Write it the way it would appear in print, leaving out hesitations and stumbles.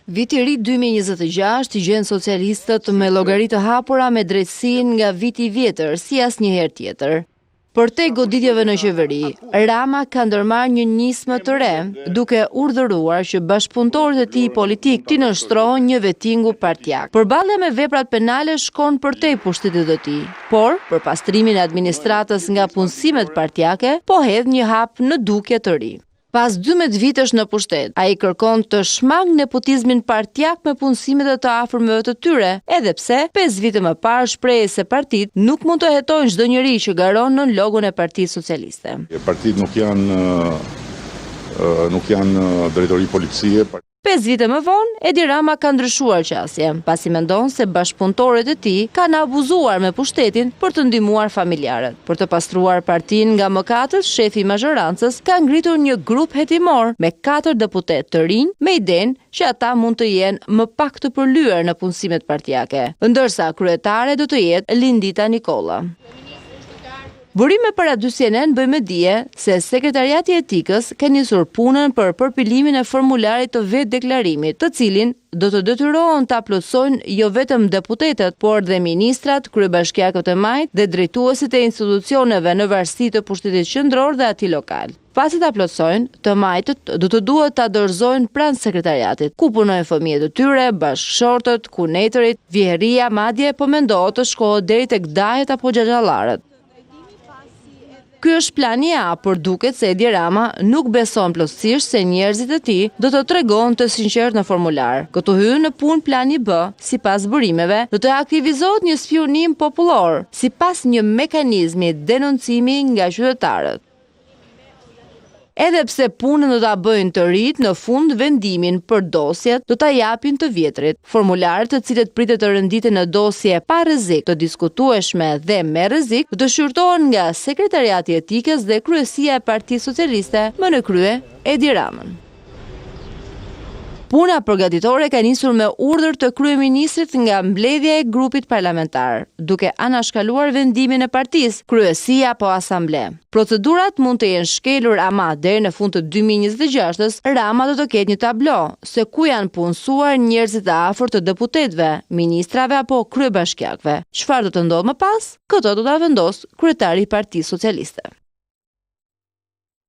Viti i ri 2026 i gjen socialistët me llogari të hapura me drejtësinë nga viti i vjetër si asnjëherë tjetër. Për te goditjeve në qeveri, Rama ka ndërmarrë një nismë të re, duke urdhëruar që bashkëpunëtorët e tij politik t'i nënshtrohen një vettingu partijak. Përballja me veprat penale shkon përtej pushtetit të tij, por për pastrimin e administratës nga punësimet partijake, po hedh një hap në dukje të ri. Pas 12 vitesh në pushtet, ai kërkon të shmang nepotizmin partijak me punësimet e të afërmëve të tyre, edhe pse 5 vite më parë shprehej se partitë nuk mund të hetojnë çdo njeri që garon në logon e Partisë Socialiste. Partitë nuk janë drejtori policie. 5 vite më vonë, Edi Rama ka ndryshuar qasje, pasi mendon se bashkëpunëtorët e tij kanë abuzuar me pushtetin për të ndihmuar familjarët. Për të pastruar partinë nga mëkatët, shefi i mazhorancës ka ngritur një grup hetimor me 4 deputet të rinj me idenë që ata mund të jenë më pak të përlyer në punësimet partijake, ndërsa kryetare do të jetë Lindita Nikolla. Burime para 2 CNN bëjmë dije se Sekretariati i Etikës ka nisur punën për përpilimin e formularit të vetë deklarimit, të cilin do të detyrohen ta plotësojnë jo vetëm deputetët, por dhe ministrat, kryebashkiakët e majt dhe drejtuesit e institucioneve në varësi të pushtetit qendror dhe atij lokal. Pasi ta plotësojnë, të majtët do të duhet ta dorëzojnë pranë sekretariatit, ku punojnë fëmijët e tyre, bashkëshortët, kunetërit, vjeheria, madje po mendohet të shkohet deri tek dajet apo xhaxhallarët. Ky është plani A, por duket se Edi Rama nuk beson plotësisht se njerëzit e tij do të tregohen të sinqert në formular. Këtu hyn në punë plani B, sipas burimeve, do të aktivizohet një spionim popullor, sipas një mekanizmi denoncimi nga qytetarët. Edhe pse punën do ta bëjnë të rit, në fund vendimin për dosjet do ta japin të vjetrit. Formularët të cilët pritet të renditen në dosje pa rrezik, të diskutueshme dhe me rrezik, do të shqyrtohen nga Sekretariati i Etikës dhe Kryesia e Partisë Socialiste, më në krye Edi Ramën. Puna përgatitore ka nisur me urdhër të kryeministrit nga mbledhja e grupit parlamentar, duke anashkaluar vendimin e partisë, kryesia apo asamble. Procedurat mund të jenë shkelur ama deri në fund të 2026-s, Rama do të ketë një tablo se ku janë punësuar njerëzit e afërt të deputetëve, ministrave apo kryebashkiakëve. Çfarë do të ndodhë më pas? Këtë do ta vendosë kryetari i Partisë Socialiste.